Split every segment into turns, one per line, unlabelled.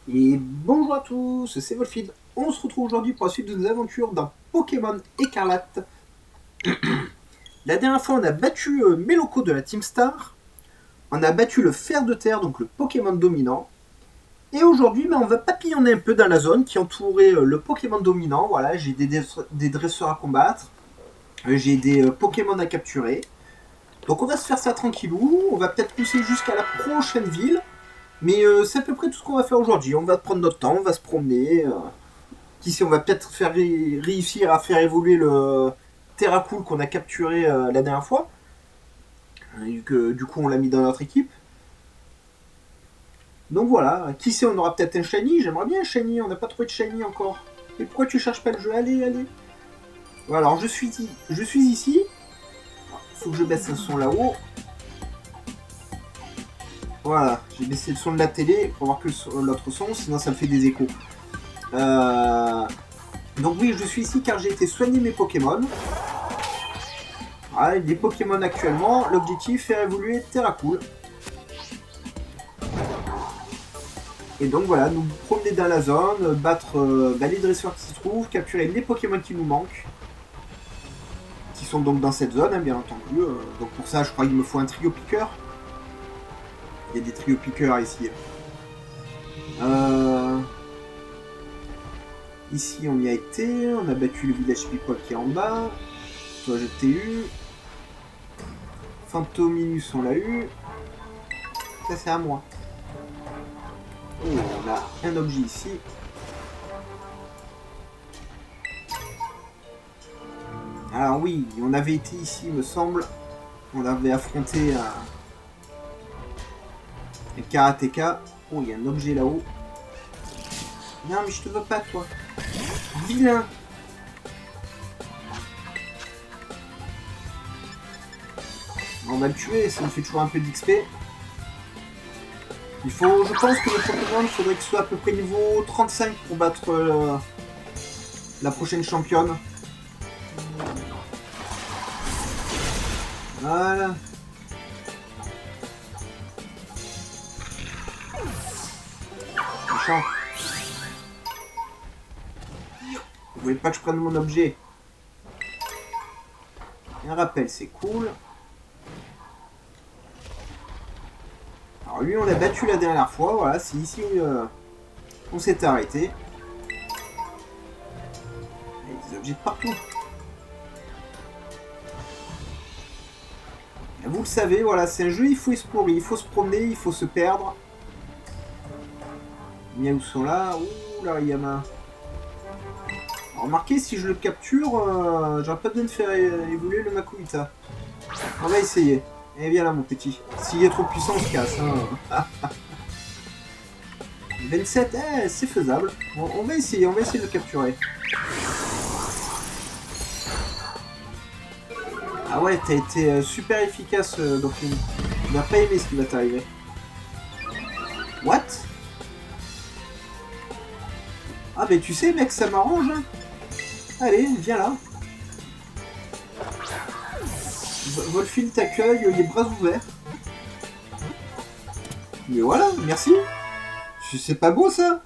Et bonjour à tous, c'est Wolfid. On se retrouve aujourd'hui pour la suite de nos aventures dans Pokémon Écarlate. La dernière fois, on a battu Meloko de la Team Star. On a battu le Fer de Terre, donc le Pokémon dominant. Et aujourd'hui, on va papillonner un peu dans la zone qui entourait le Pokémon dominant. Voilà, j'ai des dresseurs à combattre. J'ai des Pokémon à capturer. Donc on va se faire ça tranquillou. On va peut-être pousser jusqu'à la prochaine ville. Mais c'est à peu près tout ce qu'on va faire aujourd'hui. On va prendre notre temps, on va se promener. Ici, on va peut-être réussir à faire évoluer le Terracool qu'on a capturé la dernière fois. Et que, du coup, on l'a mis dans notre équipe. Donc voilà, qui sait, on aura peut-être un Shiny. J'aimerais bien un Shiny, on n'a pas trouvé de Shiny encore. Et pourquoi tu cherches pas le jeu? Allez, allez. Voilà, alors je suis ici. Faut que je baisse le son là-haut. Voilà, j'ai baissé le son de la télé pour voir que l'autre son, sinon ça me fait des échos. Donc oui, je suis ici car j'ai été soigner mes Pokémon. Voilà, les Pokémon actuellement, l'objectif faire évoluer Terracool. Et donc voilà, nous promener dans la zone, battre les dresseurs qui s'y trouvent, capturer les Pokémon qui nous manquent, qui sont donc dans cette zone, hein, bien entendu. Donc pour ça, je crois qu'il me faut un trio piqueur. Il y a des trio piqueurs ici. Euh... Ici, on y a été, on a battu le village People qui est en bas. Toi, je t'ai eu. Phantominus, on l'a eu. Ça, c'est à moi. Oh, on a un objet ici. Alors oui, on avait été ici, me semble. On avait affronté un karatéka. Oh, il y a un objet là-haut. Non, mais je te veux pas, toi. Vilain. On va le tuer, ça me fait toujours un peu d'XP. Il faut, je pense que le Pokémon, il faudrait qu'il soit à peu près niveau 35 pour battre la prochaine championne. Voilà. Méchant. Vous voulez pas que je prenne mon objet? Un rappel, c'est cool. Alors lui, on l'a battu la dernière fois. Voilà, c'est ici on s'est arrêté. Il y a des objets de partout. Vous le savez, voilà, c'est un jeu, il faut explorer, il faut se promener, il faut se perdre. Miaou sont là. Ouh, l'Ariyama. Remarquez, si je le capture, j'aurais pas besoin de faire évoluer le Makuhita. On va essayer. Eh bien là, mon petit. S'il est trop puissant, on se casse. Hein. 27, c'est faisable. On va essayer de le capturer. Ah ouais, t'as été super efficace, Dauphine. Tu n'as pas aimé ce qui va t'arriver. What? Ah ben tu sais, mec, ça m'arrange. Hein. Allez, viens là. Wolfine t'accueille les bras ouverts. Mais voilà, merci. C'est pas beau ça.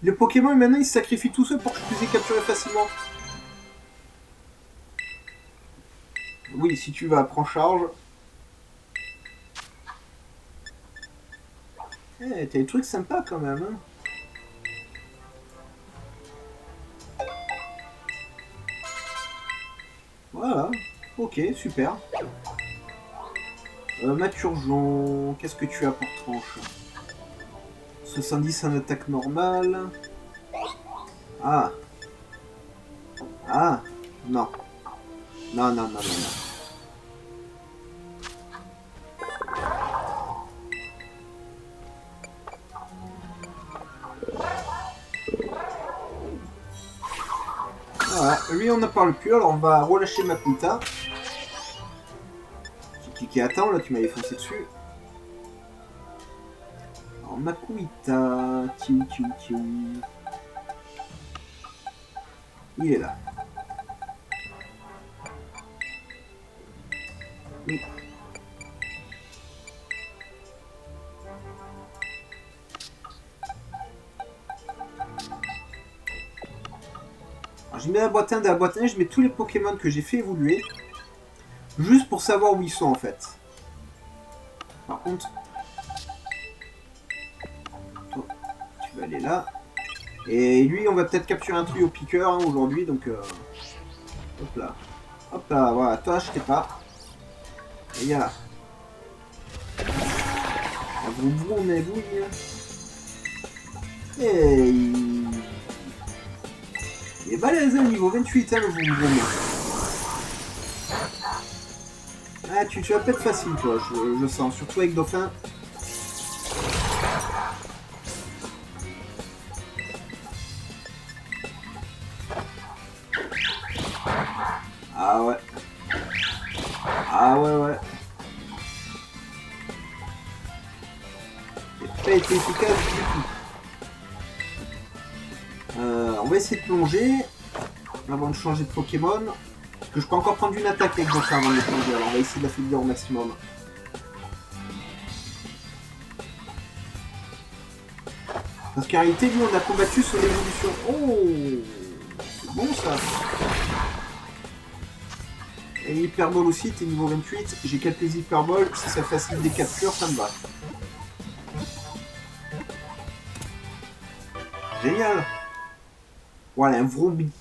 Les Pokémon maintenant ils se sacrifient tout seuls pour que je puisse les capturer facilement. Oui, si tu vas, prends charge. Eh, t'as des trucs sympas quand même. Hein. Voilà. Ok, super. Maturjon, qu'est-ce que tu as pour tranche? 70 en attaque normale. Ah. Ah. Non. Non, non, non, non, non. Voilà, lui on ne parle plus, alors on va relâcher Makuta. J'ai cliqué attends, là tu m'avais foncé dessus. Alors Makuita, tiou tiou tiou. Il est là. Oui. Alors, j'y mets la boîte 1, dans la boîte 1, je mets tous les Pokémon que j'ai fait évoluer. Juste pour savoir où ils sont en fait. Par contre, toi, tu vas aller là. Et lui, on va peut-être capturer un trio piqueur hein, aujourd'hui, donc hop là. Hop là, voilà, toi, je t'ai pas. Et y'a là. Vous, on est vous, et il est balèze, hein, niveau 28, hein, le vroom. Ah, tu vas pas être facile, toi, je sens, surtout avec Dauphin. Ah ouais. Ah ouais. J'ai pas été efficace du tout. On va essayer de plonger avant de changer de Pokémon. Parce que je peux encore prendre une attaque avec Dauphin avant de plonger. Alors on va essayer de l'affaiblir au maximum. Parce qu'en réalité, lui, on a combattu son évolution. Oh, c'est bon ça. Et Hyperball aussi, t'es niveau 28. J'ai quelques Hyperball. Si ça facilite des captures, ça me va. Génial. Voilà, un Vrombie.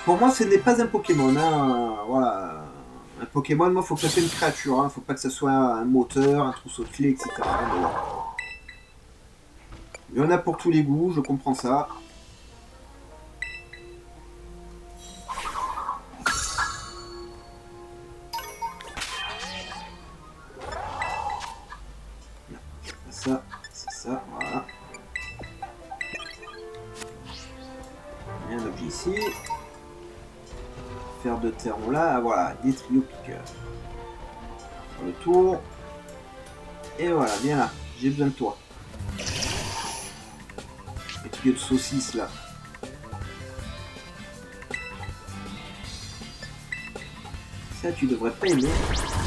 Pour moi, ce n'est pas un Pokémon. Hein. Voilà. Un Pokémon, moi, faut que ça soit une créature. Hein. Faut pas que ça soit un moteur, un trousseau de clés, etc. Il y en a pour tous les goûts, je comprends ça. Ça, c'est ça, voilà. Il y a un objet ici. Faire de terre, là, voilà, des trios piqueurs. Sur le tour. Et voilà, viens là, j'ai besoin de toi. Les trios de saucisses là. Ça, tu devrais pas aimer.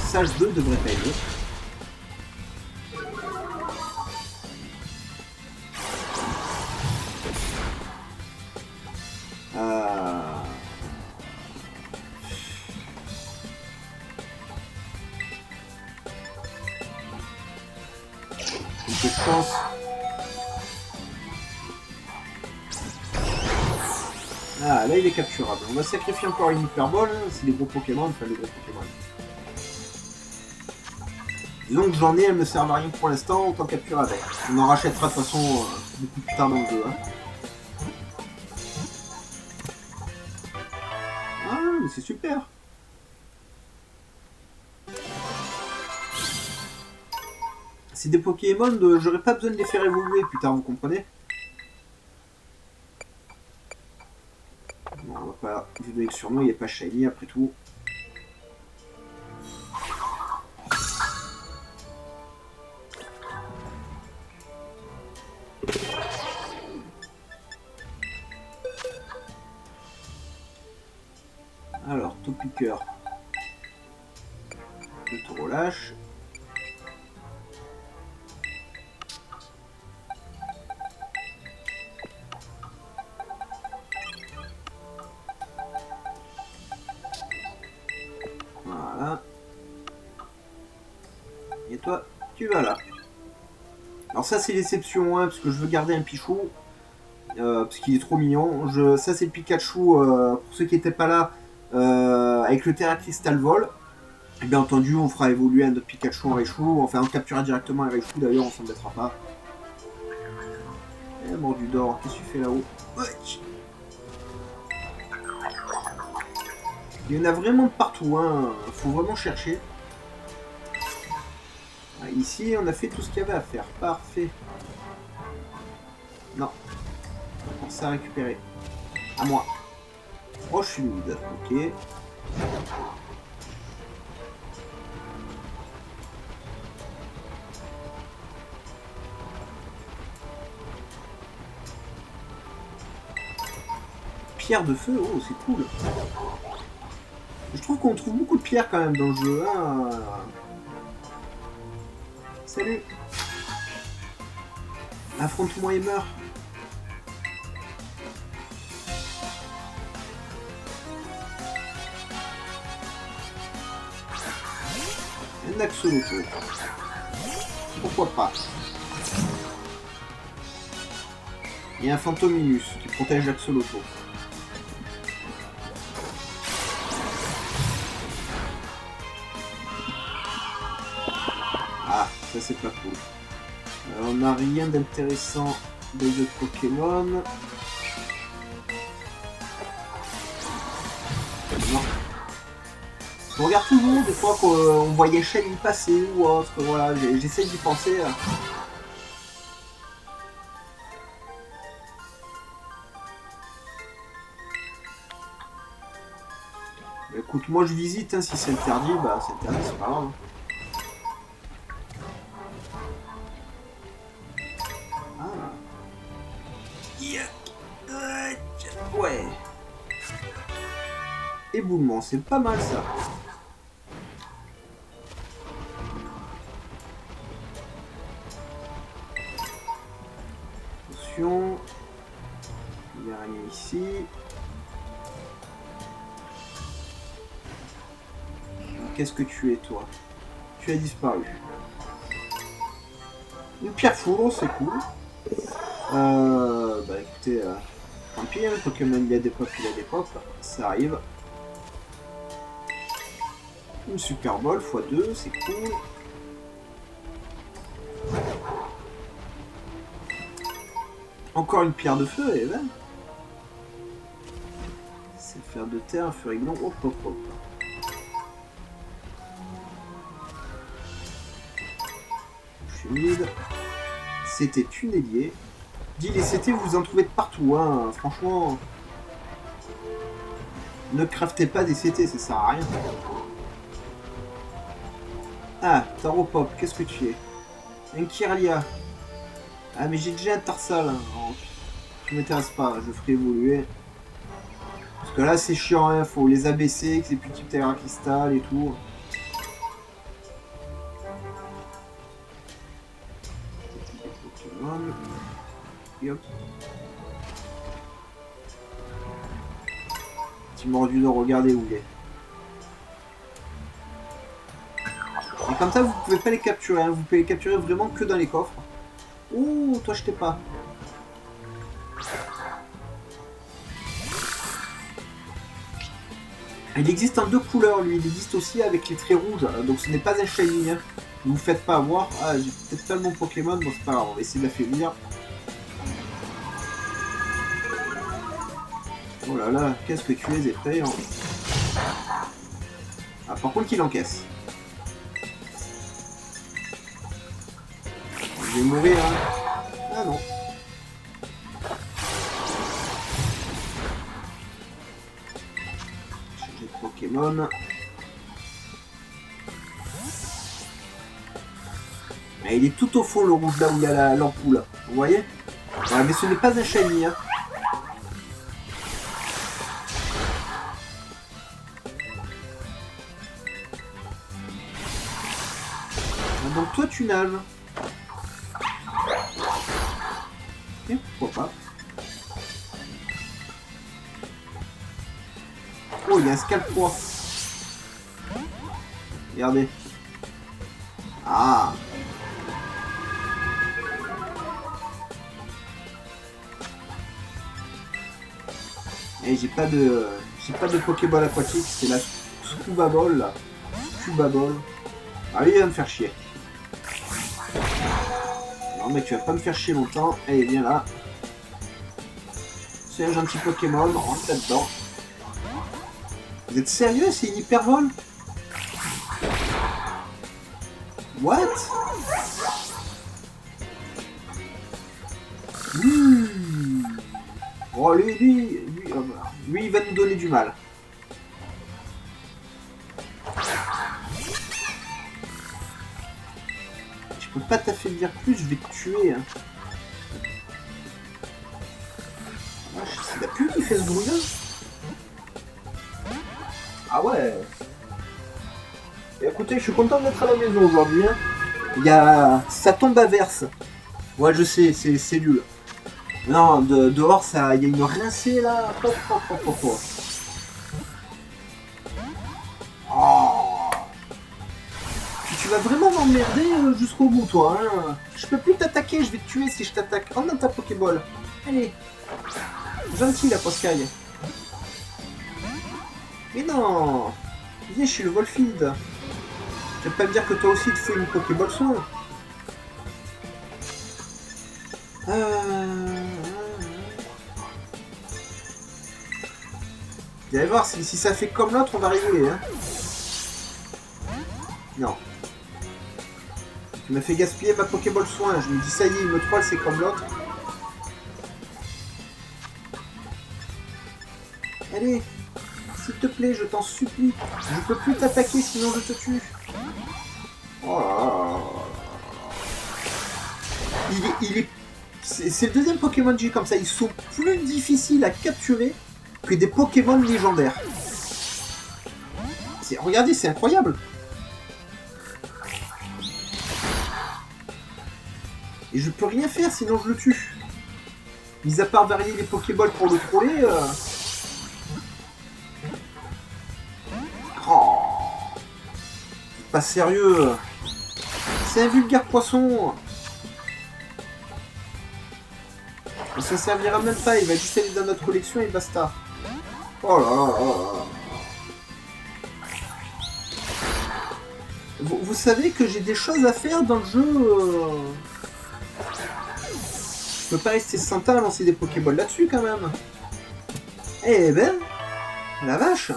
Sage 2 devrait pas aimer. Une chance. Ah, là il est capturable. On va sacrifier encore une Hyperball. C'est des gros Pokémon, enfin des gros Pokémon. Disons que j'en ai, elles me servent à rien pour l'instant, autant capturer avec. On en rachètera de toute façon beaucoup plus tard dans le jeu. Hein. Ah, mais c'est super. C'est des Pokémon, j'aurais pas besoin de les faire évoluer plus tard, vous comprenez? Bon, on va pas évoluer que sur nous, il n'y a pas Shiny après tout. Alors, tout piqueur. Je te relâche. Voilà. Et toi, tu vas là. Alors ça c'est l'exception, hein, parce que je veux garder un Pichou. Parce qu'il est trop mignon. Ça c'est le Pikachu, pour ceux qui n'étaient pas là, avec le Terra Crystal Vol. Et bien entendu, on fera évoluer un autre Pikachu en Raichu. Enfin, on capturera directement un Raichu, d'ailleurs, on s'en mettra pas. Eh, mordu d'or, qu'est-ce que tu fais là-haut? Il y en a vraiment de partout, hein. Faut vraiment chercher. Ah, ici, on a fait tout ce qu'il y avait à faire. Parfait. Non. Pour ça, récupérer. À moi. Roche humide, ok. Pierre de feu, oh c'est cool. Je trouve qu'on trouve beaucoup de pierres quand même dans le jeu. Hein. Salut. Affronte-moi et meurs. Axolotl. Pourquoi pas. Et un Fantominus qui protège l'Axolotl. Ah, ça c'est pas cool. On n'a rien d'intéressant des autres Pokémon. Non. Je regarde toujours des fois qu'on voyait Shiny passer ou autre. Voilà, j'essaie d'y penser. Écoute, moi je visite, hein, si c'est interdit, bah c'est interdit, c'est pas grave. Ouais. Éboulement, c'est pas mal ça. Attention. Il n'y a rien ici. Qu'est-ce que tu es toi? Tu as disparu. Une pierre foudre, c'est cool. Bah écoutez, tant pis, hein, Pokémon il a des pop, ça arrive. Une Super Ball x2, c'est cool. Encore une pierre de feu, et ben. C'est fer de terre, un furiglon, hop hop hop. Humide. C'était tunnelier. Dis les CT, vous en trouvez de partout, hein. Franchement. Ne craftez pas des CT, ça sert à rien. Ah, Taropop, qu'est-ce que tu es? Un Kirlia. Ah, mais j'ai déjà un Tarsal. Hein. Tu m'intéresse pas, je ferai évoluer. Parce que là, c'est chiant, hein. Faut les abaisser, que c'est plus type Terra Cristal et tout. Et hop. Petit mordu de regarder où il est. Et comme ça, vous pouvez pas les capturer. Hein. Vous pouvez les capturer vraiment que dans les coffres. Ouh, toi je t'ai pas. Il existe en deux couleurs, lui. Il existe aussi avec les traits rouges. Donc ce n'est pas un shiny. Hein. Ne vous faites pas avoir. Ah, j'ai peut-être pas le bon Pokémon. Bon, c'est pas grave. On va essayer de l'affaiblir. Oh là là, qu'est-ce que tu es effrayant. Ah, par contre, il encaisse. Je vais mourir, hein. Ah non. Changer de Pokémon. Ah, il est tout au fond, le rouge, là où il y a l'ampoule. Vous voyez? Ouais, mais ce n'est pas un shiny, hein. Donc toi tu nages. Et pourquoi pas. Oh, il y a un Scalp-Roi. Regardez. Ah. Et j'ai pas de Pokéball aquatique, c'est la Scuba Ball là. Scuba Ball. Allez, il va me faire chier. Non mais tu vas pas me faire chier longtemps. Allez, viens là. C'est un gentil Pokémon, rentre là-dedans. Vous êtes sérieux? C'est une hypervol? What? Oh lui, il va nous donner du mal. Je peux pas t'affaiblir plus, je vais te tuer. Hein. C'est la pub qui fait ce bruit-là. Ah ouais. Et écoutez, je suis content d'être à la maison aujourd'hui. Hein. Il y a... Ça tombe à verse. Ouais, je sais, c'est nul. Non, dehors, ça, il y a une rincée là. Oh. Puis tu vas m'emmerder jusqu'au bout, toi. Hein. Je peux plus t'attaquer, je vais te tuer si je t'attaque. Oh non, ta Pokéball. Allez. Gentil, la Poscaille. Mais non. Viens, je suis le Volfield. Tu vas pas me dire que toi aussi, tu fais une Pokéball soin. Vous allez voir, si ça fait comme l'autre, on va rigoler. Hein. Non. Tu m'as fait gaspiller ma Pokéball soin. Je me dis, ça y est, il me troll, c'est comme l'autre. Allez, s'il te plaît, je t'en supplie. Je peux plus t'attaquer, sinon je te tue. Oh là là là. Il est... C'est le deuxième Pokémon que j'ai comme ça. Ils sont plus difficiles à capturer que des Pokémon légendaires. Regardez, c'est incroyable. Et je peux rien faire, sinon je le tue. Mis à part varier les Pokéballs pour le troller... Oh, pas sérieux. C'est un vulgaire poisson. Ça servira même pas, il va juste aller dans notre collection et basta. Oh là là là là. Vous savez que j'ai des choses à faire dans le jeu. Je peux pas rester sans temps à lancer des Pokéballs là-dessus quand même. Eh ben, la vache.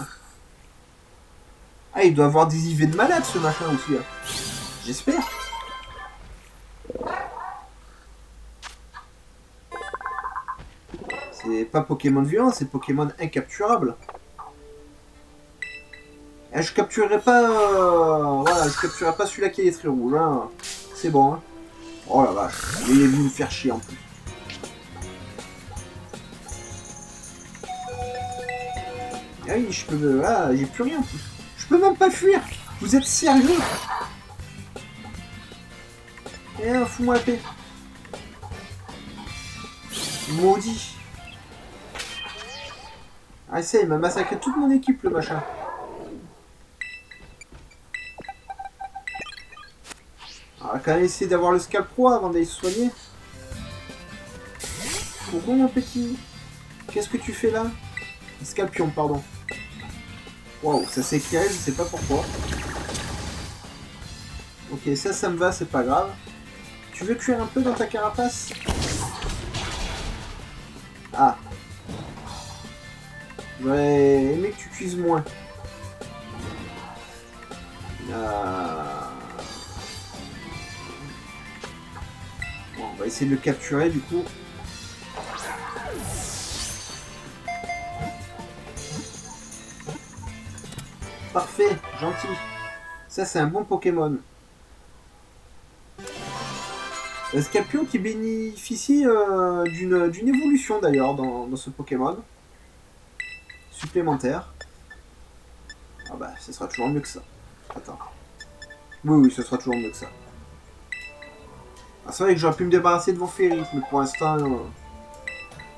Ah, il doit avoir des IV de malade ce machin aussi. Là. J'espère. C'est pas Pokémon violent, c'est Pokémon incapturable. Et je capturerai pas... Voilà, je capturerai pas celui-là qui est très rouge. Hein. C'est bon. Hein. Oh la vache, il est venu me faire chier en plus. Ah oui, je peux... Ah, j'ai plus rien en plus. Je peux même pas fuir. Vous êtes sérieux? Eh, fous-moi la paix. Maudit. Ah, ça, il m'a massacré toute mon équipe, le machin. On va quand même essayer d'avoir le Scalp Pro avant d'aller se soigner. Pourquoi, mon petit? Qu'est-ce que tu fais là? Scalpion, pardon. Waouh, ça s'est éclairé, je sais pas pourquoi. Ok, ça me va, c'est pas grave. Tu veux cuire un peu dans ta carapace? Ah. J'aurais aimé que tu cuises moins. Bon, on va essayer de le capturer du coup. Parfait, gentil. Ça, c'est un bon Pokémon. Scalpion qui bénéficie d'une évolution d'ailleurs dans ce Pokémon. Supplémentaire. Ah bah, ce sera toujours mieux que ça. Attends. Oui, ce sera toujours mieux que ça. Ah, c'est vrai que j'aurais pu me débarrasser de Ventferry, mais pour l'instant,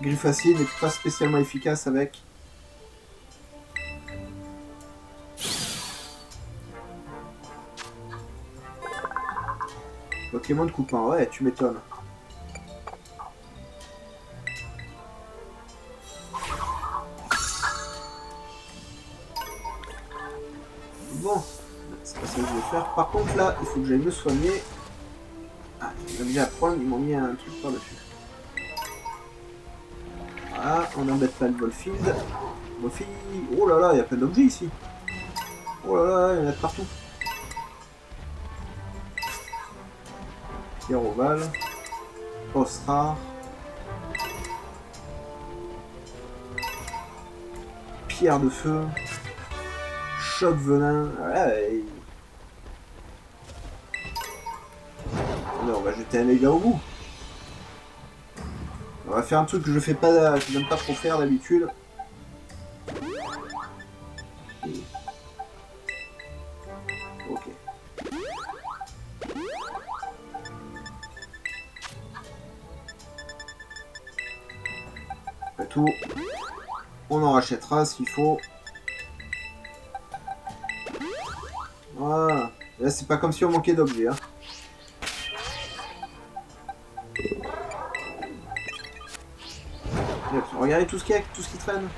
Griffacier n'est pas spécialement efficace avec. Pokémon de coupant, ouais, tu m'étonnes. Bon, c'est pas ça que je vais faire. Par contre, là, il faut que j'aille me soigner. Ah, ils ont déjà à prendre, ils m'ont mis un truc par-dessus. Voilà, on n'embête pas le Volfield. Volfield. Oh là là, il y a plein d'objets ici. Oh là là, il y en a de partout. Pierre ovale. Poste rare. Pierre de feu. Choc venin. Ouais, on va jeter un dégât au bout. On va faire un truc que je fais pas, que j'aime pas trop faire d'habitude. Ok. Après tout, on en rachètera s'il faut. Voilà. Là, c'est pas comme si on manquait d'objets. Hein. Regardez tout ce qu'il y a, tout ce qui traîne.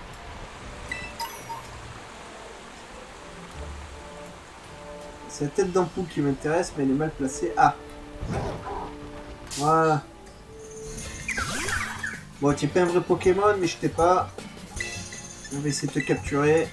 C'est la tête d'ampoule qui m'intéresse, mais elle est mal placée. Ah. Voilà. Bon, tu n'es pas un vrai Pokémon, mais je t'ai pas. On va essayer de te capturer.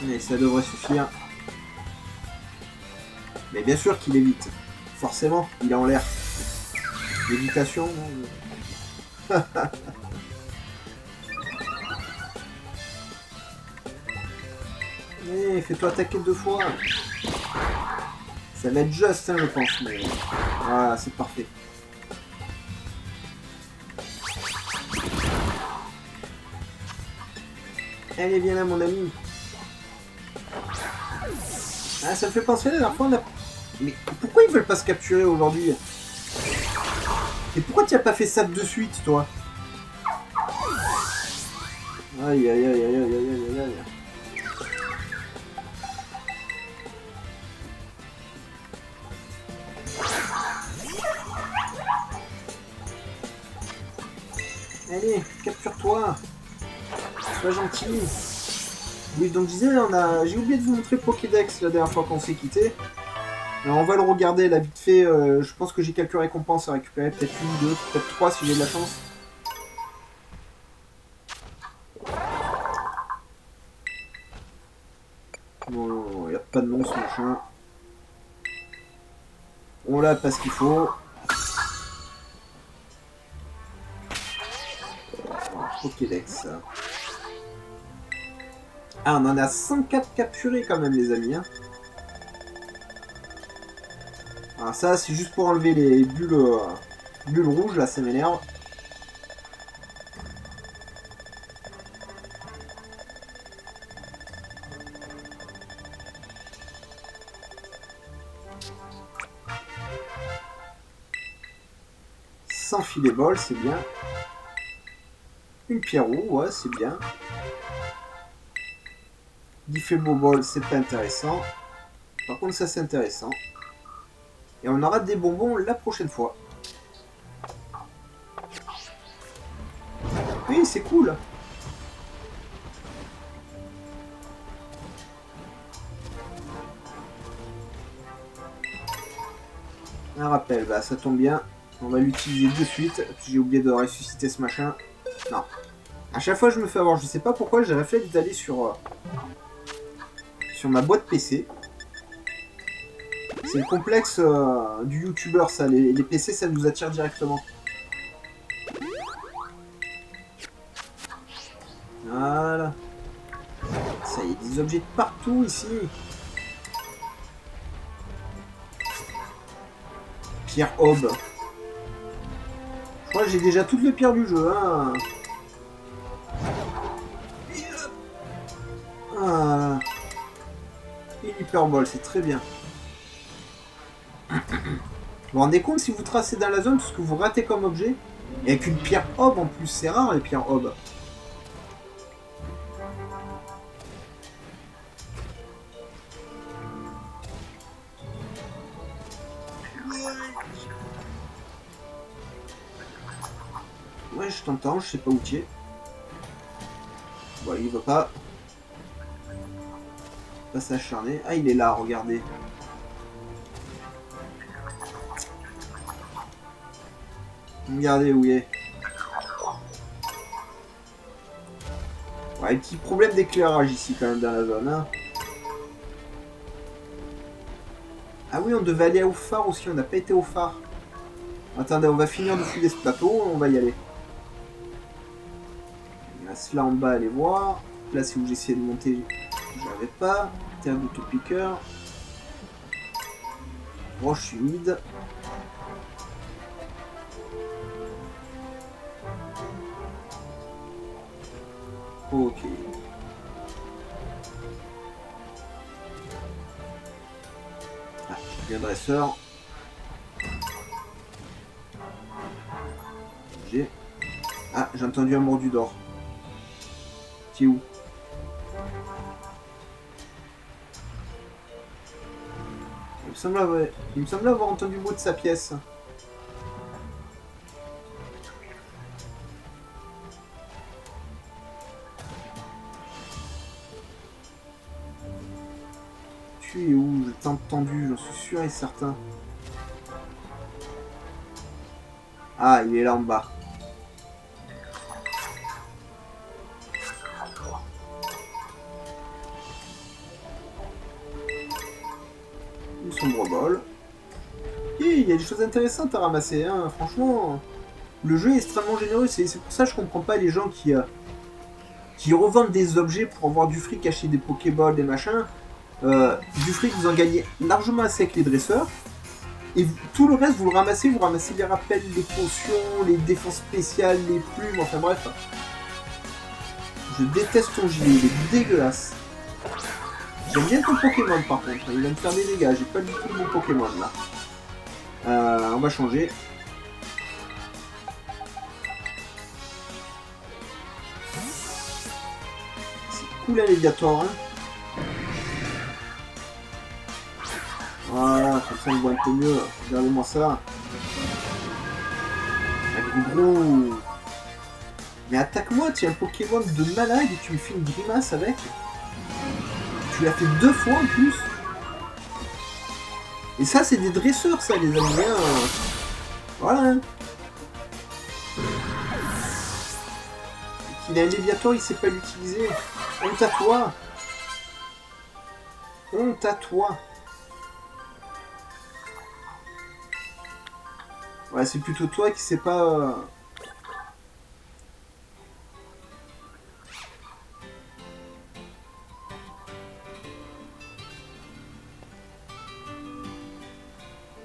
Mais ça devrait suffire. Mais bien sûr qu'il évite. Forcément, il est en l'air. Lévitation, non. Mais fais-toi attaquer 2 fois. Ça va être juste, hein, je pense. Mais voilà, c'est parfait. Allez, viens là, mon ami. Ah, ça me fait penser la dernière fois, on a... Mais pourquoi ils veulent pas se capturer aujourd'hui? Et pourquoi tu as pas fait ça de suite, toi? Aïe, aïe, aïe, aïe, aïe, aïe, aïe, aïe. Allez, capture-toi. Sois gentil. Oui, donc je disais, j'ai oublié de vous montrer Pokédex la dernière fois qu'on s'est quitté. Alors on va le regarder là vite fait. Je pense que j'ai quelques récompenses à récupérer. Peut-être 1, 2, peut-être 3 si j'ai de la chance. Bon, il n'y a pas de nom ce machin. On l'a parce qu'il faut. Pokédex. Ah, on en a 104 capturés quand même, les amis. Hein. Alors ça, c'est juste pour enlever les bulles rouges, là, ça m'énerve. Sans filet bol, c'est bien. Une pierre roue, ouais, c'est bien. 10 Febo bol, c'est pas intéressant. Par contre, ça, c'est intéressant. Et on aura des bonbons la prochaine fois. Oui, c'est cool. Un rappel, bah ça tombe bien. On va l'utiliser de suite. J'ai oublié de ressusciter ce machin. Non. À chaque fois, je me fais avoir. Je sais pas pourquoi j'ai réflexe d'aller sur ma boîte PC. C'est le complexe du youtubeur, ça. Les PC, ça nous attire directement. Voilà. Ça y est, des objets de partout ici. Pierre Aube. Je crois que j'ai déjà toutes les pierres du jeu. Hein. Ah. Et l'hyperbole, c'est très bien. Vous vous rendez compte si vous tracez dans la zone tout ce que vous ratez comme objet? Et avec une pierre Aube en plus, c'est rare les pierres Aube. Ouais, je t'entends, je sais pas où tu es. Bon, il va pas. Pas s'acharner. Ah, il est là, regardez. Regardez où il est. Ouais, petit problème d'éclairage ici quand même dans la zone. Hein. Ah oui, on devait aller au phare aussi, on n'a pas été au phare. Attendez, on va finir de fouiller ce plateau, on va y aller. Il y a cela en bas, allez voir. Là, c'est où j'essayais de monter, j'avais pas. Terre d'autopiqueur. Roche humide. Ok. Ah, Bien dresseur. J'ai... Ah, j'ai entendu un mordu d'or. T'es où? Il me semble avoir entendu le mot de sa pièce. Tu es où? Je t'ai entendu, j'en suis sûr et certain. Ah, il est là en bas. Une sombre bol. Et il y a des choses intéressantes à ramasser, hein. Franchement, le jeu est extrêmement généreux. C'est pour ça que je comprends pas les gens qui revendent des objets pour avoir du fric, acheter des Pokéballs, des machins. Du fric, vous en gagnez largement assez avec les dresseurs. Et tout le reste, vous ramassez les rappels, les potions, les défenses spéciales, les plumes, enfin bref. Je déteste ton gilet, il est dégueulasse. J'aime bien ton Pokémon par contre, il va me faire des dégâts, j'ai pas du tout mon Pokémon là. On va changer. C'est cool un Léviator, hein. Voilà, comme ça on voit un peu mieux. Regardez-moi ça. Un gros... Mais attaque-moi, tu es un Pokémon de malade et tu me fais une grimace avec. Tu l'as fait 2 fois en plus. Et ça, c'est des dresseurs, ça, les amis. Voilà. Il a un Léviator, il sait pas l'utiliser. Honte à toi. Honte à toi. Ouais, c'est plutôt toi qui sais pas...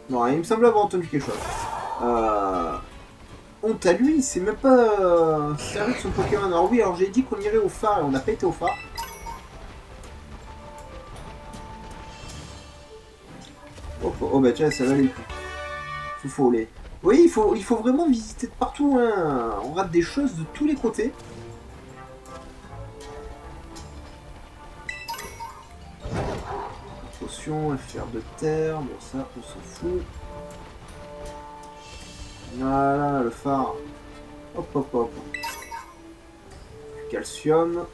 Non, il me semble avoir entendu quelque chose. Honte à lui, il sait même pas servir de son Pokémon. Alors oui, alors j'ai dit qu'on irait au phare et on n'a pas été au phare. Oh bah tiens, ça va aller. Faut aller. Oui, il faut vraiment visiter de partout. Hein. On rate des choses de tous les côtés. Potion, fer de terre, bon ça, on s'en fout. Voilà, le phare. Hop, hop, hop. Du calcium.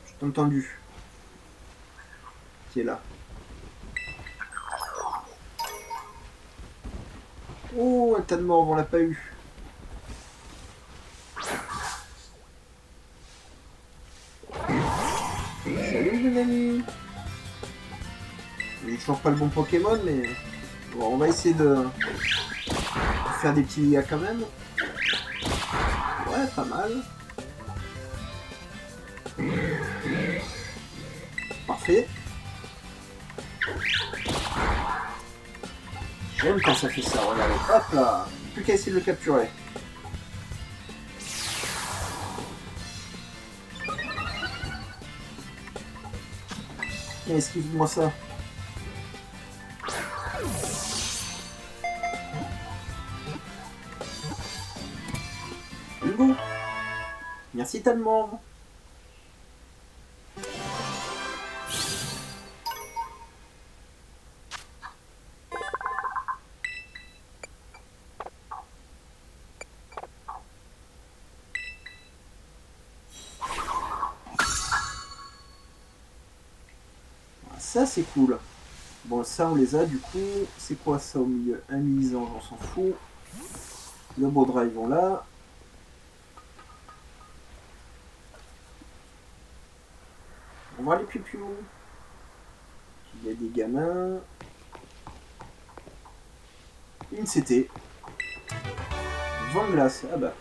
Je t'ai entendu. Qui est là. Oh, un tas de morts, on l'a pas eu. Salut mon ami. J'ai toujours pas le bon Pokémon, mais bon, on va essayer de faire des petits dégâts quand même. Ouais, pas mal. Parfait. J'aime quand ça fait ça, regardez. Hop là. Plus qu'à essayer de le capturer. Tiens, esquive-moi ça. Hugo. Merci tellement. Ça c'est cool. Bon ça on les a du coup. C'est quoi ça au milieu? Un mini-ange, on s'en fout. Le beau drive on l'a. On va aller plus haut. Il y a des gamins. Une CT. Vent de glace. Ah bah.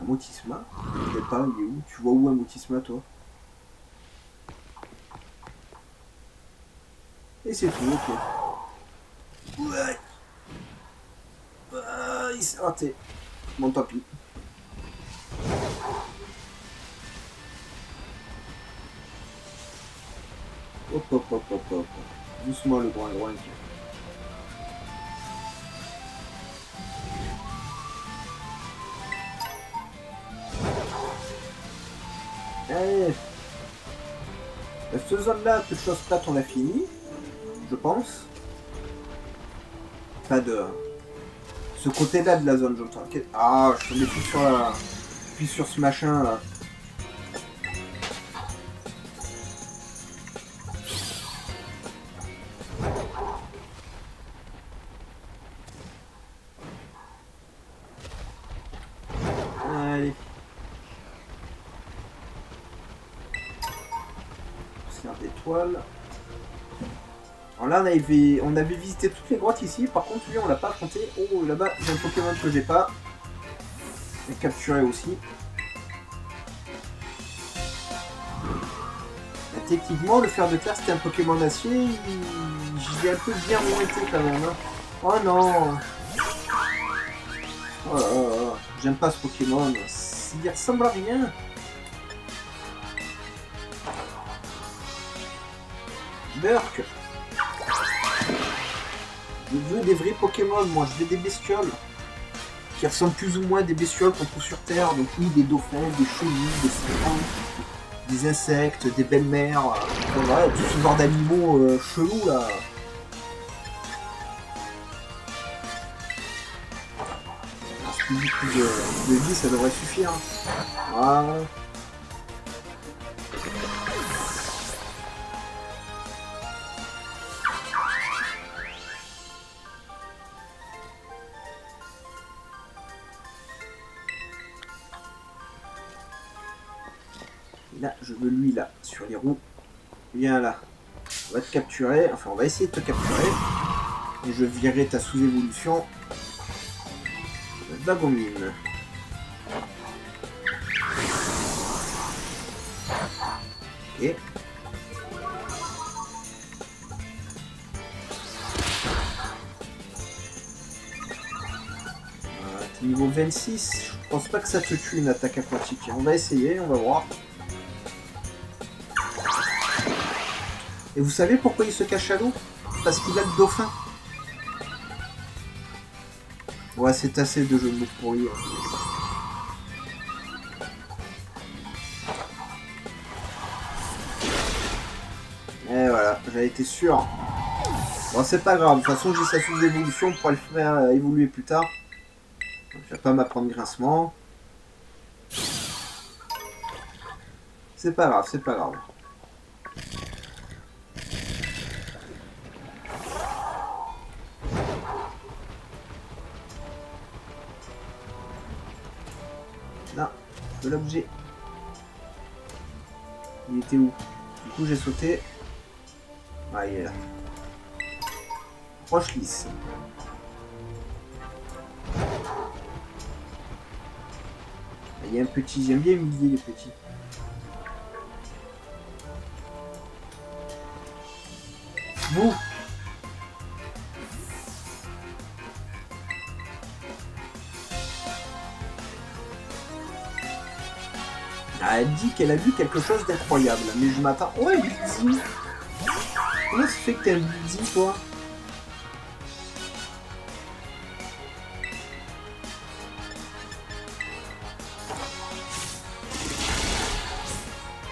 Un Motisma. Je sais pas, il est où? Tu vois où un Motisma toi? Et c'est tout, ok. Ouais. Il s'est raté. Bon tant pis. Hop, hop, hop, hop, hop. Doucement le groin-groin. Allez. Cette zone-là, toute chose plate, on a fini. Je pense. Pas de... Ce côté-là de la zone, j'entends. Ah, je mets plus sur la... Puis sur ce machin, là. Allez. Sphère d'étoiles. Alors là, on avait visité toutes les grottes ici. Par contre, lui, on l'a pas affronté. Oh, là-bas, j'ai un Pokémon que j'ai pas. Et capturé aussi. Bah, techniquement, le fer de terre, c'était un Pokémon acier. J'y ai un peu bien remonté quand même. Hein. Oh non. Oh là là. J'aime pas ce Pokémon. Il ressemble à rien. Burk. Je veux des vrais Pokémon, moi. Je veux des bestioles. Qui ressemblent plus ou moins à des bestioles qu'on trouve sur Terre. Donc oui, des dauphins, des chenilles, des serpents, des insectes, des belles-mères. Voilà, tout ce genre d'animaux chelous là. De vie, ça devrait suffire. Voilà. Et là, je veux lui là, sur les roues. Viens là. On va te capturer. Enfin, on va essayer de te capturer. Et je virerai ta sous-évolution. Vagomine. Ok. T'es niveau 26. Je pense pas que ça te tue une attaque aquatique. On va essayer, on va voir. Et vous savez pourquoi il se cache à l'eau? Parce qu'il a le dauphin. Ouais, c'est assez de jeux de mots pourris. Et voilà, j'avais été sûr. Bon, c'est pas grave, de toute façon, j'ai sa sous-évolution, on pourra le faire évoluer plus tard. Je vais pas m'apprendre grincement. C'est pas grave, c'est pas grave. Là, de l'objet. Il était où? Du coup, j'ai sauté. Ah, il est là. Roche lisse. Il y a un petit, j'aime bien humilier les petits. Vous. Ah, elle dit qu'elle a vu quelque chose d'incroyable, mais je m'attends... Ouais, Blizzy. Comment ça fait que t'es un Blizzy, toi?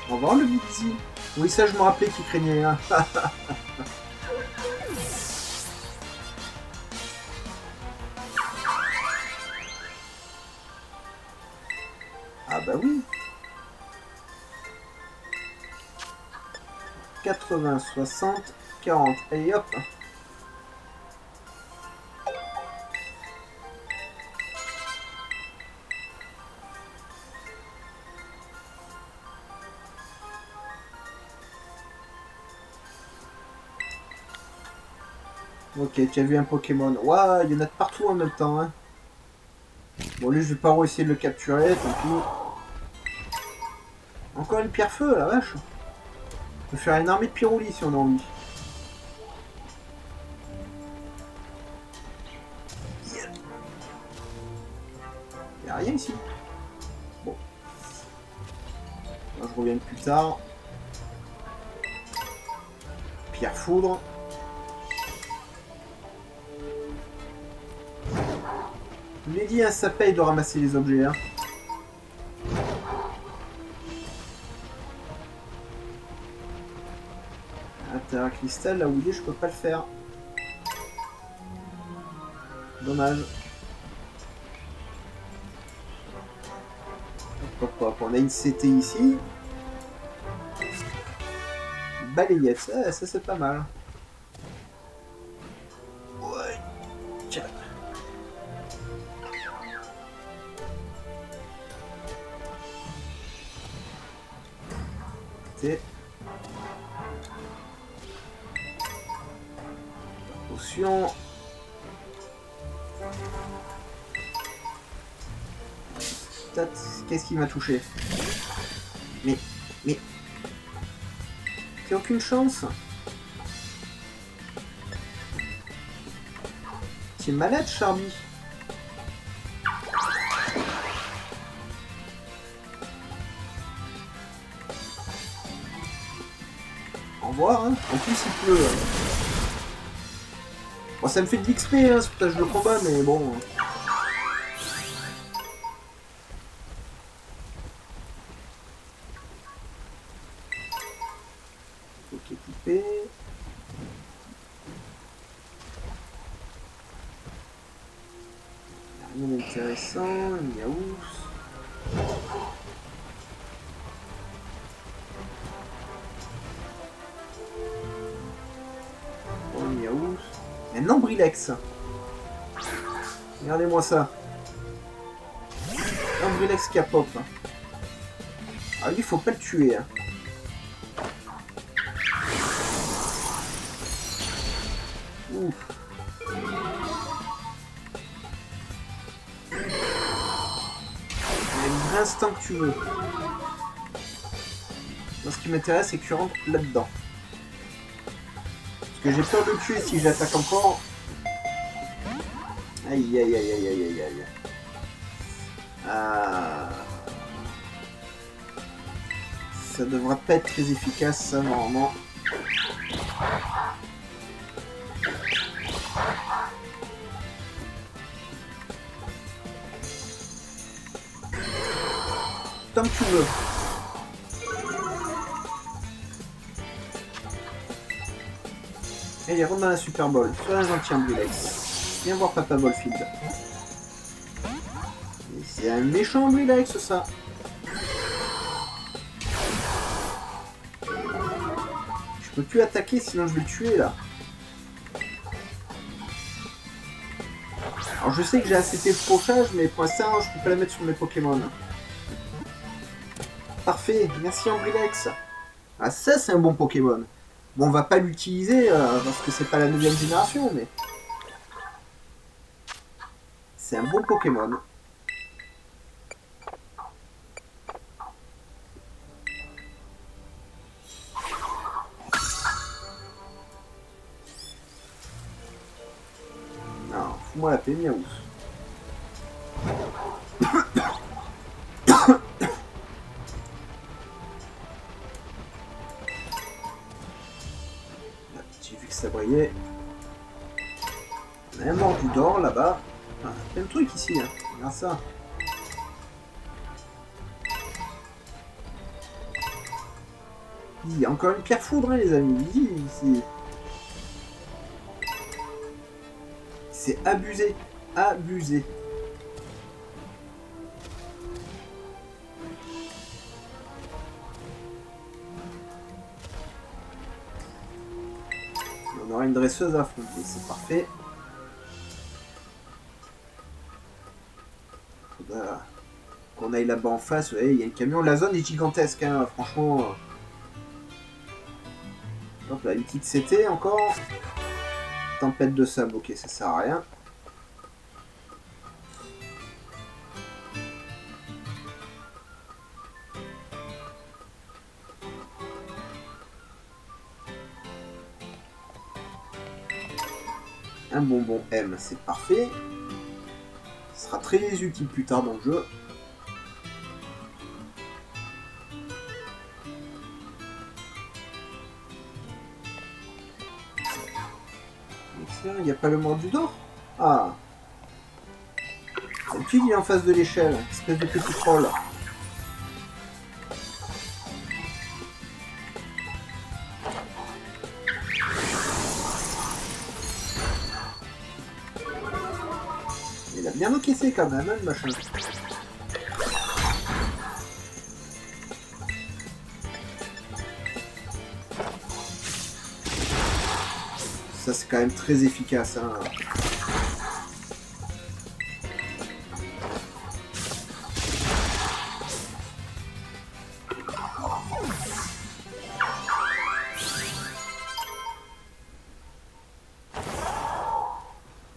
On va voir le Blizzy. Oui, ça, je me rappelais qu'il craignait. Hein. Ah bah oui. 80, 60, 40. Allez hop. Ok, tu as vu un Pokémon. Waouh, il y en a de partout en même temps. Hein. Bon, lui, je vais pas essayer de le capturer, tant pis. Encore une pierre-feu, la vache. On peut faire une armée de pyroulis si on a envie. Il n'y a rien ici. Bon. Moi, je reviens plus tard. Pierre foudre. Je l'ai dit, hein, ça paye de ramasser les objets. Hein. Terra cristal, là où il est, je peux pas le faire. Dommage. Hop, hop, hop. On a une CT ici. Balayette, ça c'est pas mal. Ouais. Tiens. C'est... Potion. Qu'est-ce qui m'a touché? Mais... T'as aucune chance? T'es malade, Charmy? Au revoir, hein. En plus, il pleut. Bon, ça me fait de l'XP, hein, ce stage de combat, mais bon... Équipé. Rien d'intéressant, Miaous. Bon, Miaous. Un Ambrilex. Regardez-moi ça. Ambrilex qui a pop. Ah lui, faut pas le tuer. Hein. Ouf. L'instant que tu veux. Moi, ce qui m'intéresse, c'est que tu rentres là-dedans. Parce que j'ai peur de le tuer si j'attaque encore. Aïe, aïe, aïe, aïe, aïe, aïe, aïe. Ça devrait pas être très efficace, ça, normalement. Tant que tu veux. Allez, rentre dans la Super Bowl. Sois un gentil Ambrilex. Viens voir Papa Bolfield. C'est un méchant Ambrilex, ça. Je peux plus attaquer, sinon je vais le tuer, là. Alors, je sais que j'ai ACT de pochage, mais pour l'instant, je peux pas la mettre sur mes Pokémon. Parfait, merci Ambrilex. Ah, ça, c'est un bon Pokémon. Bon, on va pas l'utiliser parce que c'est pas la 9ème génération, mais c'est un bon Pokémon. Non, fous-moi la paix, Miaous. J'ai vu que ça brillait. On a un mordu d'or là-bas. Ah, plein de trucs ici, hein. Regarde ça. Il y a encore une pierre foudre, hein, les amis. Ici. C'est abusé. Abusé. On aura une dresseuse à affronter, c'est parfait. Faudra qu'on aille là-bas en face. Ouais, il y a un camion. La zone est gigantesque, hein, franchement. Hop là, une petite CT encore. Tempête de sable, ok, ça sert à rien. Un bonbon M, c'est parfait. Ce sera très utile plus tard dans le jeu. Tiens, il n'y a pas le mordu d'or? Ah. D'habitude, il est en face de l'échelle. Espèce de petit troll. Il a bien encaissé quand même, hein, le machin. Ça, c'est quand même très efficace, hein.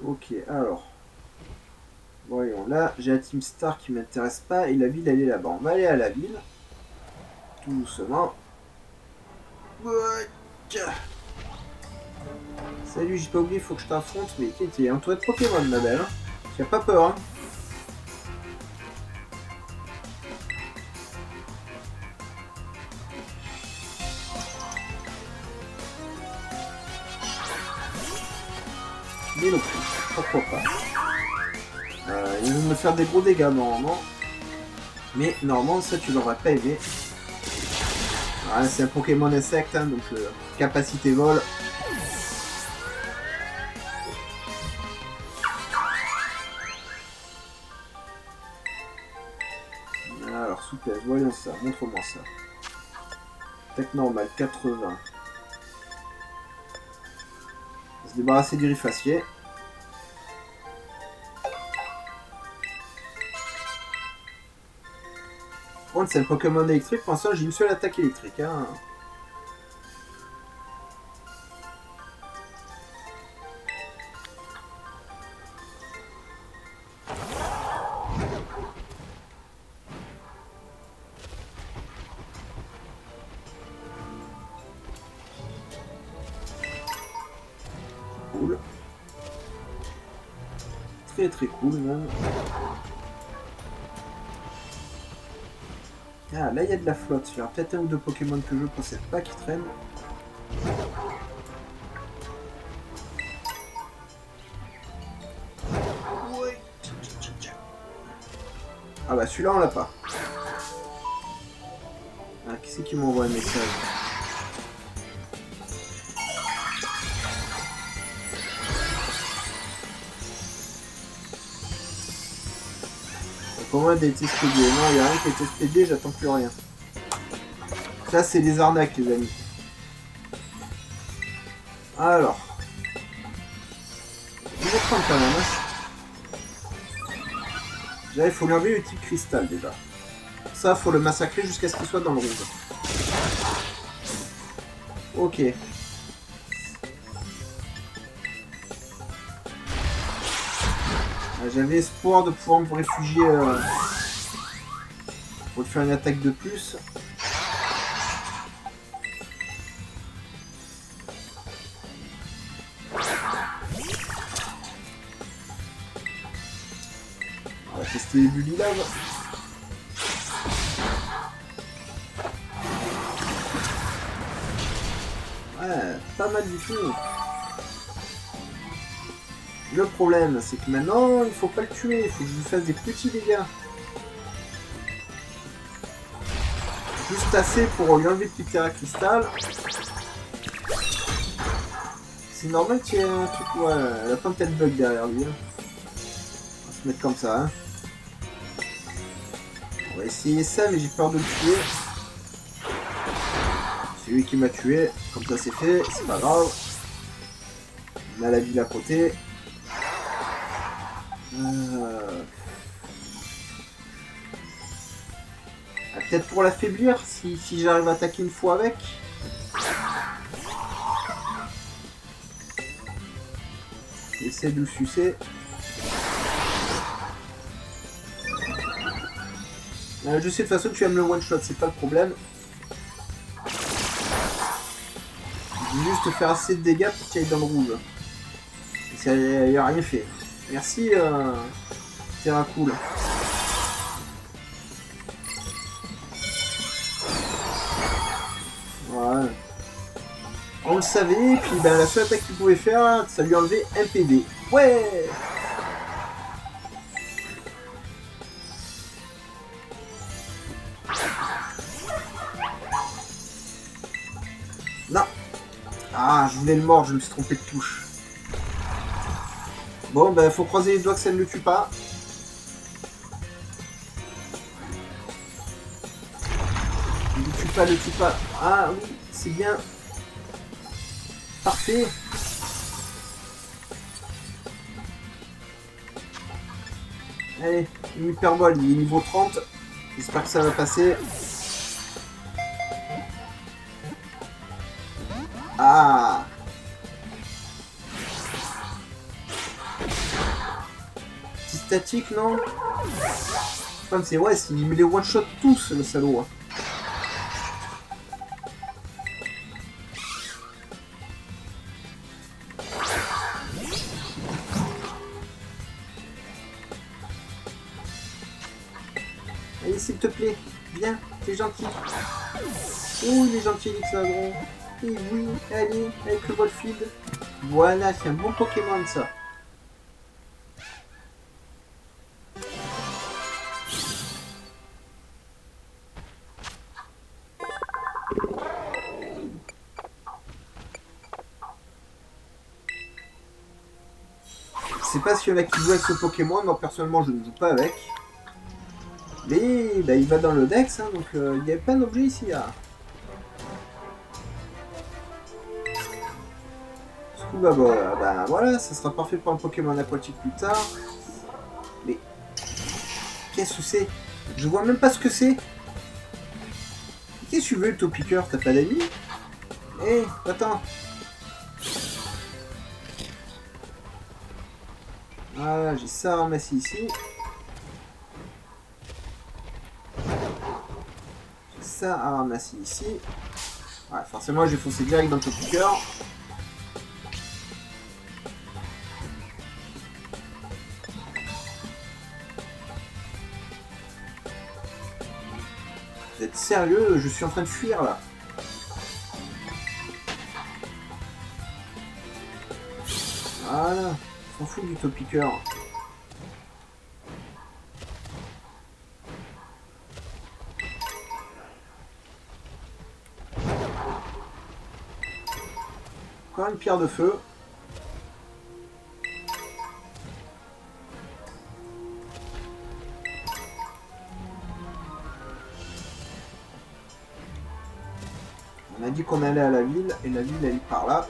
Ok, alors. Voyons, là, j'ai la Team Star qui m'intéresse pas et la ville, elle est là-bas. On va aller à la ville. Tout doucement. Salut, j'ai pas oublié, faut que je t'affronte, mais t'es entouré de Pokémon, ma belle. Hein. Tu as pas peur, hein. Mais non, pourquoi pas. Il va me faire des gros dégâts, normalement. Mais, normalement, ça, tu l'aurais pas aimé. Voilà, c'est un Pokémon insecte, hein, donc capacité vol. Alors, souplesse, voyons ça, montre-moi ça. Attaque normale, 80. On va se débarrasser du rifacier. Par contre, c'est un Pokémon électrique, pour l'instant, j'ai une seule attaque électrique. Hein. Cool. Très très cool, même. Ah, là il y a de la flotte. Il y aura peut-être un ou deux Pokémon que je possède pas qui traînent. Ouais. Ah bah celui-là on l'a pas. Ah, qui c'est qui m'envoie un message? Comment d'être expédié? Non, il n'y a rien qui est expédié, j'attends plus rien. Ça, c'est des arnaques, les amis. Alors. Je vais prendre quand même. Hein. Déjà, il faut lui enlever le type cristal, déjà. Ça, faut le massacrer jusqu'à ce qu'il soit dans le rouge. Ok. J'avais espoir de pouvoir me réfugier pour faire une attaque de plus. On va tester les bully lave. Ouais, pas mal du tout. Le problème, c'est que maintenant, il faut pas le tuer, il faut que je lui fasse des petits dégâts. Juste assez pour lui enlever le petit terrain cristal. C'est normal qu'il y ait un truc, ouais, elle a pas de tête bug derrière lui. Hein. On va se mettre comme ça. Hein. On va essayer ça, mais j'ai peur de le tuer. C'est lui qui m'a tué, comme ça c'est fait, c'est pas grave. On a la ville à côté. Peut-être pour l'affaiblir, si j'arrive à attaquer une fois avec. Essaie de le sucer. Je sais de toute façon que tu aimes le one shot, c'est pas le problème. Je veux juste faire assez de dégâts pour qu'il aille dans le rouge. Il a rien fait. Merci, terrain cool. Ouais. On le savait, et puis ben, la seule attaque qu'il pouvait faire, ça lui enlevait un PV. Ouais. Non. Ah, je voulais le mordre, je me suis trompé de touche. Bon, ben, faut croiser les doigts que ça ne le tue pas. Le tue pas, le tue pas. Ah oui, c'est bien. Parfait. Allez, une hyperbole, il est niveau 30. J'espère que ça va passer. Ah. Petit statique, non? Enfin, c'est ouais, il me les one-shot tous, le salaud. Hein. Allez, s'il te plaît, viens, t'es gentil. Oh, il est gentil, l'Hexagron. Et oui, allez, avec le Volfield. Voilà, c'est un bon Pokémon, ça. Je sais pas s'il y en a qui jouent avec ce Pokémon, moi personnellement je ne joue pas avec. Mais bah, il va dans le Dex, hein, donc il y a plein d'objets ici. Là. Bah voilà, ça sera parfait pour un Pokémon aquatique plus tard. Mais qu'est-ce que c'est? Je vois même pas ce que c'est. Qu'est-ce que tu veux, le Topiqueur? T'as pas d'amis? Eh, attends. Voilà, j'ai ça à ramasser ici. J'ai ça à ramasser ici. Ouais, forcément, j'ai foncé direct dans le Topiqueur. Vous êtes sérieux? Je suis en train de fuir là. Voilà, on s'en fout du Topiqueur. Encore une pierre de feu. On a dit qu'on allait à la ville, et la ville elle est par là.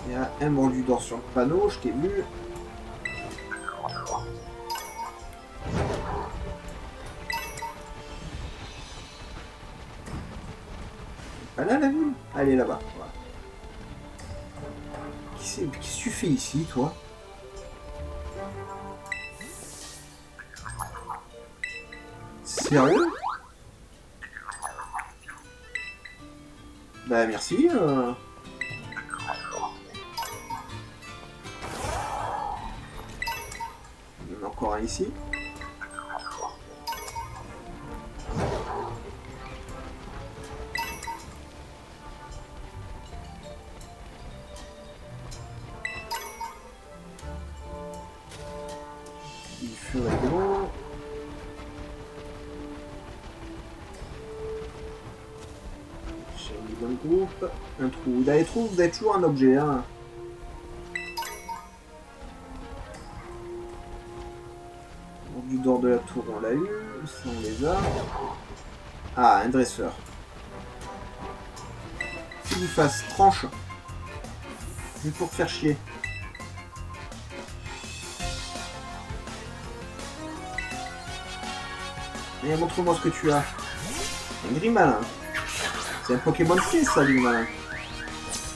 Il y a un mordu d'or sur le panneau, je t'ai vu. Pas là la ville? Allez là-bas. Voilà. Qu'est-ce que tu fais ici, toi? Sérieux? Bah merci. Il y en a encore un ici. Il ferait gros. Dans le groupe, un trou. Dans les trous, vous avez toujours un objet. Hein. Du d'or de la tour, on l'a eu. Ça, on les a. Ah, un dresseur. Qu'il vous fasse tranche. Juste pour te faire chier. Et montre-moi ce que tu as. Un gris malin. C'est un Pokémon fée, ça, lui, malin.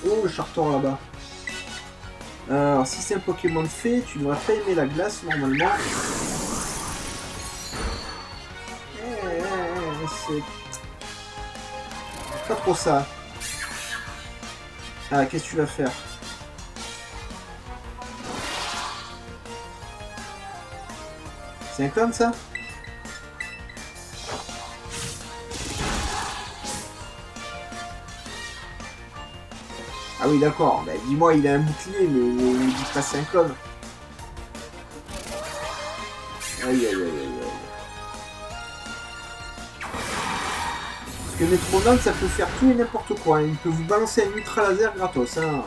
Oh, le Chartor, là-bas. Alors, si c'est un Pokémon fée, tu devrais pas aimer la glace, normalement. C'est pas trop ça. Ah, qu'est-ce que tu vas faire? C'est un clone, ça? Ah oui, d'accord. Bah, dis-moi, il a un bouclier, mais il dit pas c'est un clone. Aïe, aïe, aïe, aïe, aïe. Parce que Metroman, ça peut faire tout et n'importe quoi. Hein. Il peut vous balancer un ultra laser gratos. Hein.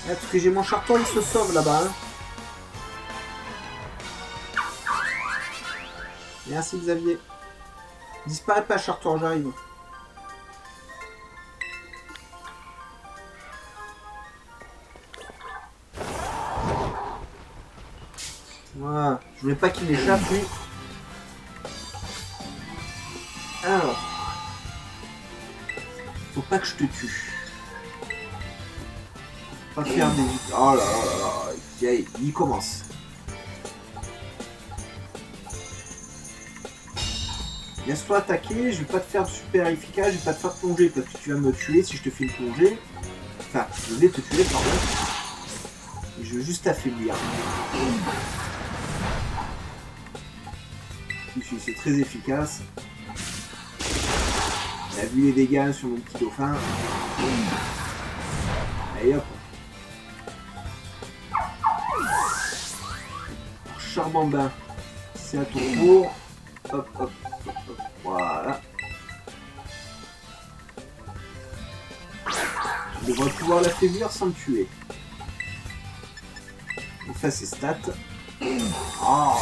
Ah, parce que j'ai mon charton, il se sauve là-bas. Hein. Merci Xavier. Disparaît pas, Chartor, j'arrive. Voilà. Je voulais pas qu'il m'échappe, lui. Alors. Faut pas que je te tue. Faut pas faire des... Oh là là là là. Il commence. Laisse-toi attaquer, je vais pas te faire super efficace, je vais pas te faire plonger parce que tu vas me tuer si je te fais une plongée. Enfin, je vais te tuer, pardon. Et je veux juste t'affaiblir. C'est très efficace. Il a vu les dégâts sur mon petit dauphin. Allez hop. Charbambin. C'est à ton tour. Hop, hop, hop, hop. Voilà. Je devrais pouvoir l'affaiblir sans le tuer. On fait ses stats. Oh.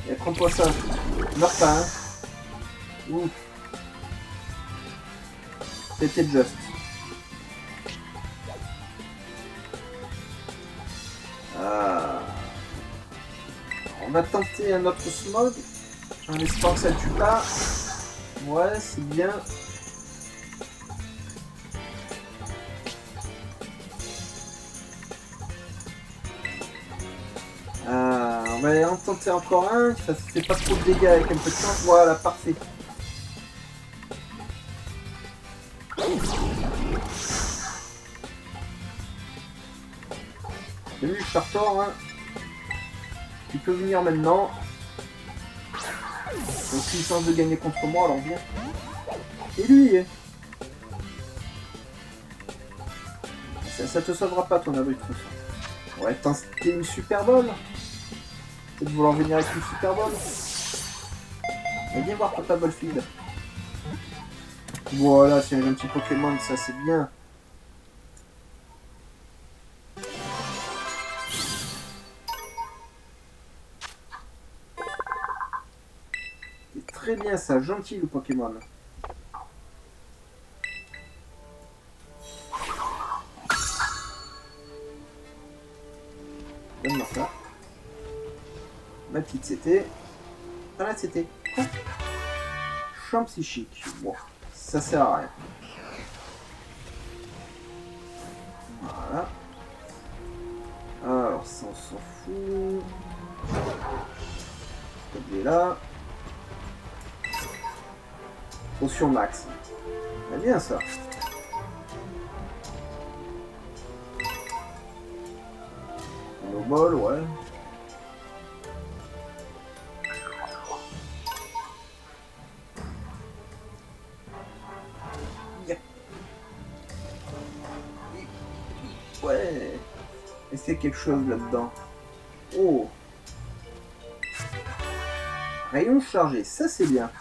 Et prends-toi ça. Meurs pas, hein. Ouh. C'était juste. On va tenter un autre smog. En espérant que ça ne tue pas. Ouais, c'est bien. On va en tenter encore un. Ça fait pas trop de dégâts avec un peu de chance. Voilà, parfait. Salut Chartor, hein. Tu peux venir maintenant. Donc une chance de gagner contre moi, alors viens. Et lui, ça te sauvera pas ton abri de tout ça. Ouais, t'es une super bolle. Peut-être vouloir venir avec une super bolle. Viens voir Papa Bolfield. Voilà, c'est un petit Pokémon, ça c'est bien. C'est très bien ça, gentil le Pokémon. Donne-moi ça. Ma petite CT. Voilà, CT. Champ psychique. Bon, ça sert à rien. Voilà. Alors, ça on s'en fout. Stop là. Potion max. C'est bien ça. Nos bols, ouais. Ouais. Est-ce qu'il y a quelque chose là-dedans? Oh. Rayon chargé, ça c'est bien.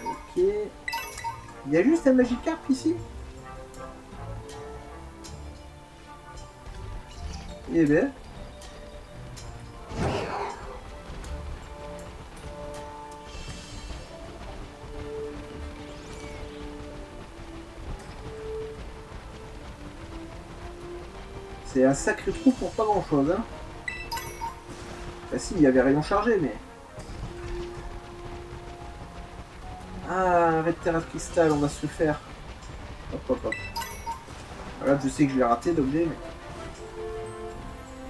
Ok. Il y a juste un Magikarp ici? Eh ben. C'est un sacré trou pour pas grand chose, hein. Bah si, il y avait rayon chargé, mais... Ah, un Red Terra Cristal, on va se le faire. Hop, hop, hop. Voilà, je sais que je l'ai raté d'objet, mais...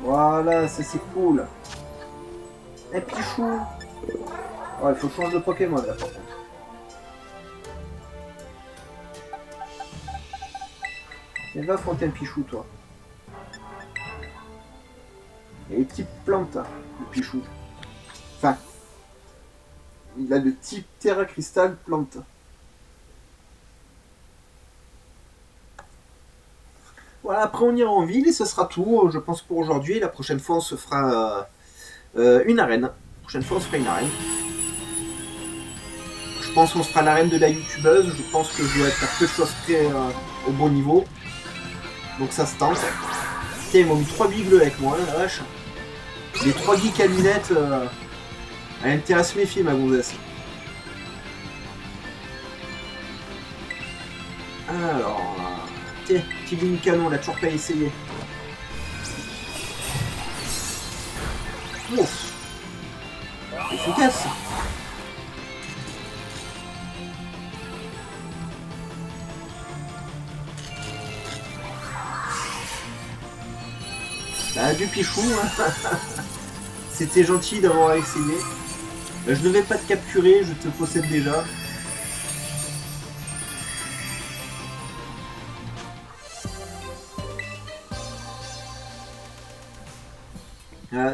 Voilà, ça c'est cool. Un Pichou. Ouais, il faut changer de Pokémon là par contre. Tiens, va affronter un Pichou toi. Il est type plante, le Pichou. Enfin, il a le type terra cristal plante. Voilà, après on ira en ville et ce sera tout, je pense, pour aujourd'hui. La prochaine fois, on se fera une arène. La prochaine fois, on se fera une arène. Je pense qu'on se fera l'arène de la youtubeuse. Je pense que je dois être à peu de choses près au bon niveau. Donc ça se tente. Tiens, ils m'ont mis 3 bigles avec moi, la vache. Les 3 geeks à lunettes, elle intéresse mes filles, ma gonzesse. Alors, tiens, petit ligne canon, on l'a toujours pas essayé. Ouf, efficace. Bah, du Pichou, hein. C'était gentil d'avoir essayé. Je ne vais pas te capturer, je te possède déjà.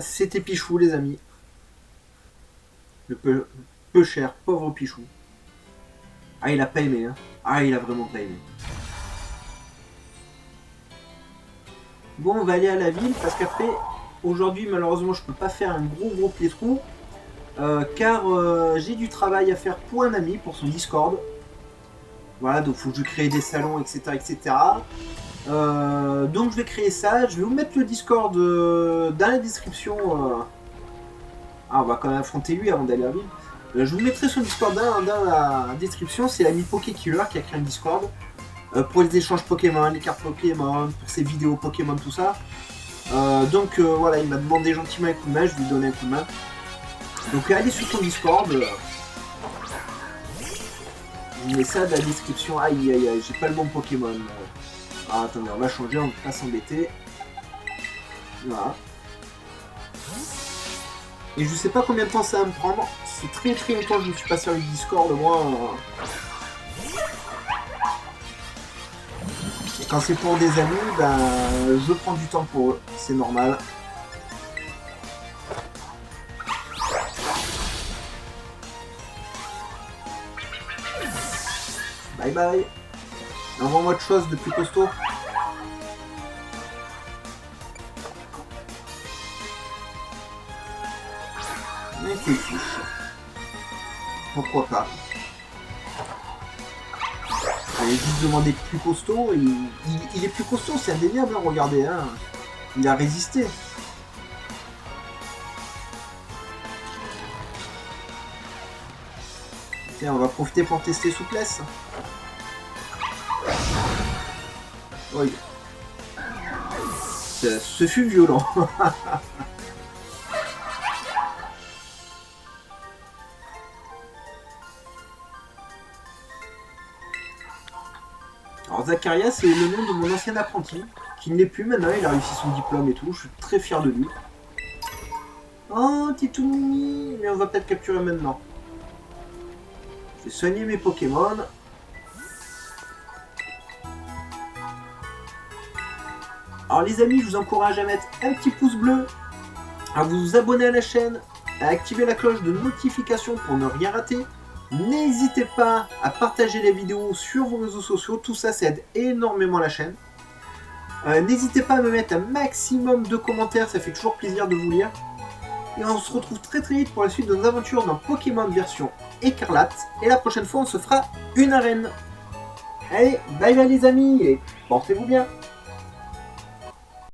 C'était Pichou, les amis. Le peu cher, pauvre Pichou. Ah, il a pas aimé, hein. Ah, il a vraiment pas aimé. Bon, on va aller à la ville parce qu'après, aujourd'hui, malheureusement, je peux pas faire un gros playthrough. Car j'ai du travail à faire pour un ami, pour son Discord. Voilà, donc il faut que je crée des salons, etc. etc. Donc je vais créer ça. Je vais vous mettre le Discord dans la description. Ah, on va quand même affronter lui avant d'aller à la ville. Je vous mettrai son Discord dans la description. C'est l'ami PokéKiller qui a créé un Discord. Pour les échanges Pokémon, les cartes Pokémon, pour ses vidéos Pokémon, tout ça. Donc voilà, il m'a demandé gentiment un coup de main, je lui ai donné un coup de main. Donc allez sur ton Discord. Je mets ça dans la description. Aïe aïe aïe, j'ai pas le bon Pokémon. Ah, attendez, on va changer, on va pas s'embêter. Voilà. Et je sais pas combien de temps ça va me prendre. C'est très longtemps que je ne suis pas sur le Discord, moi. Et quand c'est pour des amis, ben, je prends du temps pour eux. C'est normal. Bye bye. Envoie-moi autre chose de plus costaud. Mais t'es fiche. Pourquoi pas. J'allais juste demander plus costaud. Il est plus costaud, c'est indéniable, hein, regardez. Hein. Il a résisté. Tiens, on va profiter pour tester souplesse. Oui. Ce fut violent. Alors Zacharia, c'est le nom de mon ancien apprenti, qui ne l'est plus maintenant, il a réussi son diplôme et tout, je suis très fier de lui. Oh, t'es tout mimi, mais on va peut-être capturer maintenant. Je vais soigner mes Pokémon. Alors les amis, je vous encourage à mettre un petit pouce bleu, à vous abonner à la chaîne, à activer la cloche de notification pour ne rien rater. N'hésitez pas à partager les vidéos sur vos réseaux sociaux, tout ça, ça aide énormément la chaîne. N'hésitez pas à me mettre un maximum de commentaires, ça fait toujours plaisir de vous lire. Et on se retrouve très vite pour la suite de nos aventures dans Pokémon version écarlate. Et la prochaine fois, on se fera une arène. Allez, bye bye les amis, et portez-vous bien.